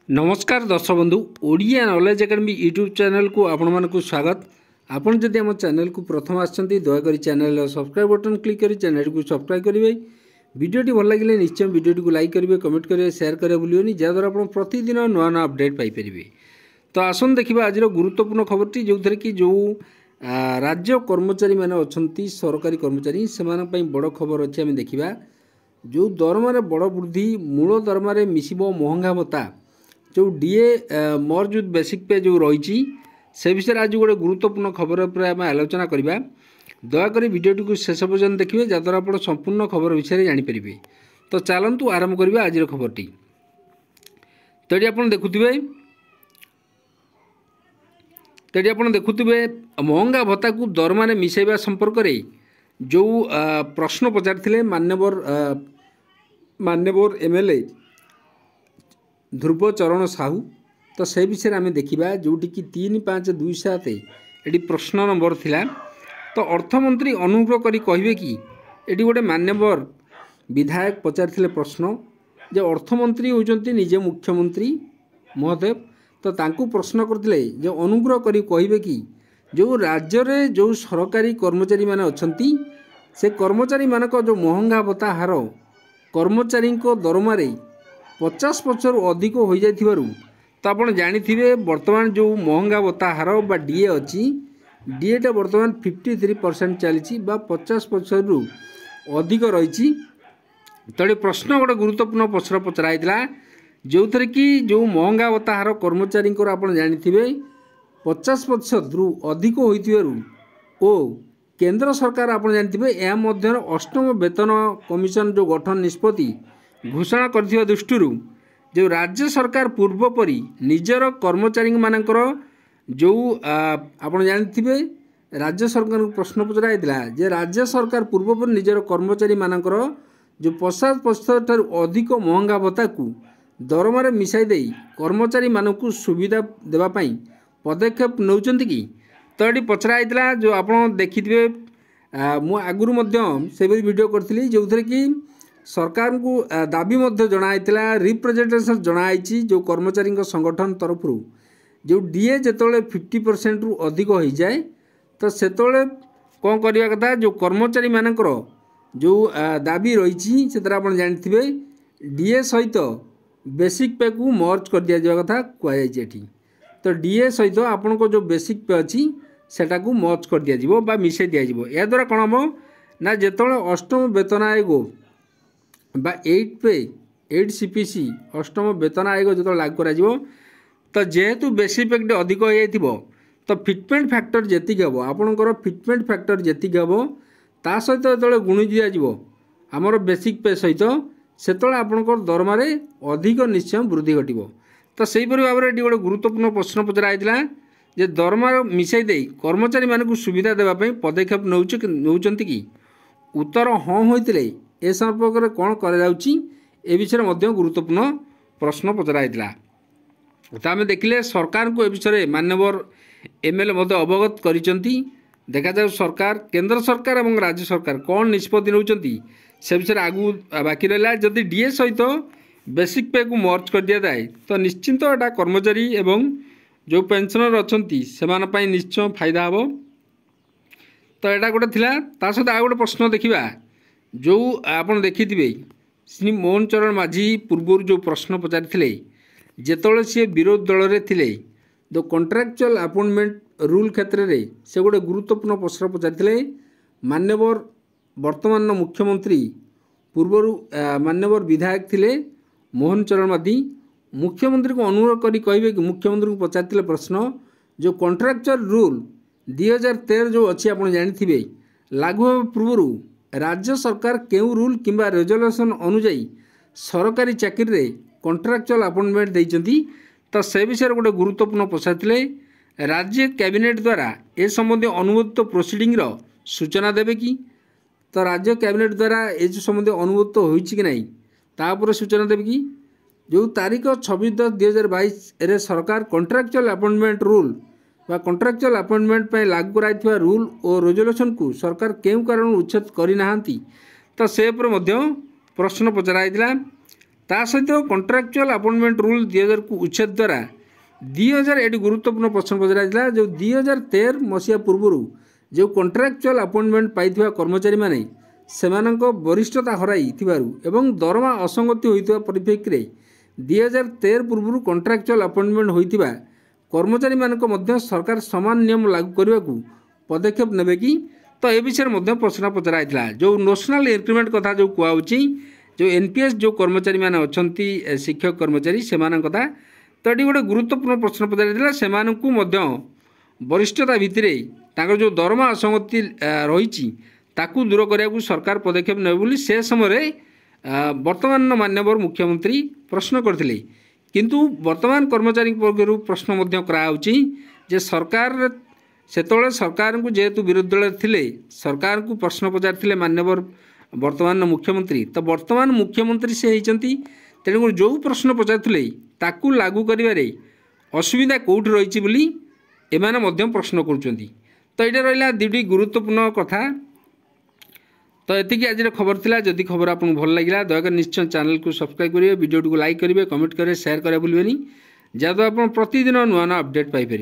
नमस्कार दर्शक बंधु Odia knowledge academy YouTube channel को आपण मानक स्वागत। आपण जदि आम चैनल को प्रथम आछंती दयाकोरी चैनल सब्सक्राइब बटन क्लिक करी चैनल को सब्सक्राइब करेंगे। वीडियोटी भल लगे निश्चय वीडियोटी को लाइक करेंगे, कमेंट करेंगे, शेयर करेंगे भूलियोनी जहाँद्वारा आप प्रतिदिन नुआ नुआ अपडेट पाइपर। तो आसन देखा आज गुरुत्वपूर्ण खबरटी जो थे कि जो राज्य कर्मचारी मैंने अच्छा सरकारी कर्मचारी से बड़ खबर अच्छे आम देखा जो दरमार बड़ वृद्धि मूल दरमार मिसिब महंगा भत्ता जो डीए मर्ज बेसिक पे जो रही से विषय आज गोटे गुरुत्वपूर्ण खबर पर आम आलोचना करवा। दयाकोरी वीडियोटी को शेष पर्यटन देखिए जहाँद्वारा आप संपूर्ण खबर विषय जानीपर। तो चलतु आरंभ करवा आज खबरटी। तो ये आप देखुवे महंगा भत्ता को दरमा मिसाइबा संपर्क में जो प्रश्न पचार मान्यवर एमएलए ध्रुव चरण साहू। तो से विषय आम देखा जोटि कि 3527 ये प्रश्न नंबर थिला। तो अर्थमंत्री अनुग्रह करी कहिबे कि ये गोटे मान्यवर विधायक पचार प्रश्न जो अर्थमंत्री होती निजे मुख्यमंत्री महोदय। तो तांकु प्रश्न करते जो अनुग्रह करी कहिबे कि जो राज्य रे जो सरकारी कर्मचारी माने अछंती से कर्मचारी मानक जो महंगा भत्ता हार कर्मचारी दरमारे 50% अधिक हो जाइथिबारु तो आप जानी बर्तमान जो महंगा भत्ता हार बा डीए अच्छी डीएटा बर्तमान 53% चली 50% रु अधिक रही। तो प्रश्न गोटे गुरुत्वपूर्ण प्रश्न पचराइला जो थे कि जो महंगा भत्ता हार कर्मचारी आप जानी 50% रु अधिक हो केंद्र सरकार आप जानते हैं अष्टम वेतन कमिशन जो गठन निष्पत्ति घोषणा कर दृष्टि जो राज्य सरकार पूर्वपरी निजर कर्मचारी मानकर जो आप जानते राज्य सरकार को प्रश्न पचराइला जे राज्य सरकार पूर्वपरी निजर कर्मचारी मानकर जो 50% अधिक महंगा भत्ता को दरमार मिसाई दे कर्मचारी मानक सुविधा देवाई पदक्षेप नौचंती कि। तो ये पचराइला जो आप देखिए मु आगुरी से वीडियो करी जो थे कि सरकार को दाबी जनाइला रिप्रेजेंटेशन जनाई जो कर्मचारी संगठन तरफ जो डीए जिते 50% रु अधिक हो जाए तो से कौन करवा कथा जो कर्मचारी मानकर जो दाबी रही से आप जानते डीए सहित बेसिक पे को मर्ज कर दि जावा कथा कहुई। तो डीए सहित आपण को जो बेसिक पे अच्छी सेटा को मर्ज कर दिया बा मिसाई दिया या द्वारा कौन हम ना जिते अष्टम वेतन आयोग बा 8 सीपीसी अष्टम वेतन आयोग जो लागू कर तो जेहेतु बेसिक पे अधिक हो जाए तो फिटमेंट फैक्टर जी हम आपणकर फिटमेंट फैक्टर जी हम ता सहित जो गुणी दिज्व आमर बेसिक पे सहित से आपणकर दरमारे अधिक निश्चय वृद्धि घटव। तो सहीपरि भाव में गोटे गुरुत्वपूर्ण प्रश्न पचराइला जे दरमा मिसाई दे कर्मचारी मानक सुविधा देवाई पदक्षेप नौचंती कि उत्तर हाँ होते ए संपर्क में कौन कर विषय में गुरुत्वपूर्ण प्रश्न पचराइला। तो आम देखिले सरकार को ए विषय मान्यवर एमएलए अवगत करिसेंती। देखा जाए सरकार केंद्र सरकार और राज्य सरकार कौन निष्पत्ति नौचंती से विषय आगू बाकी रहा। जदि डीए सहित बेसिक पे को मर्ज कर दिया जाए तो निश्चिंत एटा कर्मचारी एवं जो पेंशनर अच्छा से निश्चय फायदा हम। तो यहाँ गोटे थिला ता सहित आ गोटे प्रश्न देखा जो आप देखिथे श्री मोहन चरण माझी पूर्व जो प्रश्न पचारि जिते सी विरोध दल में थे जो कॉन्ट्रैक्चुअल अपॉइंटमेंट रूल क्षेत्र में से गोटे गुरुत्वपूर्ण प्रश्न पचारि मान्यवर वर्तमान मुख्यमंत्री पूर्वर मान्यवर विधायक थे मोहन चरण माझी मुख्यमंत्री को अनुरोध करी कहे कि मुख्यमंत्री को पचार प्रश्न जो कॉन्ट्रैक्चुअल रूल 2013 जो अच्छी आप जानी लागू पूर्व राज्य सरकार केउ रूल किंबा रेजोल्यूशन अनुजाई सरकारी चाकरी रे कॉन्ट्रैक्चुअल अपॉइंटमेंट देइचंती। तो से विषय गोटे गुरुत्वपूर्ण पचारते राज्य कैबिनेट द्वारा ए संबंधी अनुमोदित प्रोसीडिंग रो सूचना देवे कि। तो राज्य कैबिनेट द्वारा ये संबंधी अनुमोदित होइछि कि नहीं तापर सूचना देवे कि जो तारीख 26/10/2022 रे सरकार कॉन्ट्रैक्चुअल अपॉइंटमेंट रूल व कॉन्ट्रैक्चुअल अपॉइंटमेंट पर लागू कराइथिबा रूल और रेजोल्यूशन को सरकार केउ कारण उच्छेद करि नाहांती। तो से पर प्रश्न पचराइला ता सहित कॉन्ट्रैक्चुअल अपॉइंटमेंट रूल 2000 को उच्छेद द्वारा 2000 ये गुरुत्वपूर्ण प्रश्न पचरा जो 2013 मसीहा पूर्व जो कॉन्ट्रैक्चुअल अपॉइंटमेंट पाई कर्मचारी माने सेमानक वरिष्ठता हराई एवं दरमा असंगति होइथिबा परिप्रेक्षी 2013 पूर्व कॉन्ट्रैक्चुअल अपॉइंटमेंट होइथिबा कर्मचारी मानक मध्य सरकार समान नियम लागू करने को पदक्षेप नेबे कि तो ए विषय में प्रश्न पचरा जो नेशनल इंक्रीमेंट कथा जो कहूँ जो एनपीएस जो कर्मचारी माने अछंती शिक्षक कर्मचारी से कथा तो ये गोटे गुरुत्वपूर्ण प्रश्न पचरा से वरिष्ठता भितर जो दरमा असंगति रही ताकू दूर करने को सरकार पदक्षेप ने बोली से समय वर्तमान माननीय मुख्यमंत्री प्रश्न करथिले किंतु वर्तमान कर्मचारी वर्ग प्रश्न जे सरकार सेतोले सरकार को जेहेतु विरोधी दल थिले सरकार को प्रश्न पचार माननीय वर्तमान मुख्यमंत्री तो वर्तमान मुख्यमंत्री से होती तेणुक जो प्रश्न पचारुले ताकू लागू करिवारे असुविधा कौटी रही बोली एमाने मध्यम प्रश्न करुँच तो ये रहा दुटी गुरुत्वपूर्ण कथा तो ये आज खबर थिला जदि खबर आपको भल लगा दयाकर निश्चय चैनल को सब्सक्राइब करेंगे वीडियो को लाइक करेंगे कमेंट करेंगे शेयर करें भूलें जहाँद्वारा आप प्रतिदिन नुआ नुआ अपडेट पाइपर।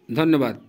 धन्यवाद।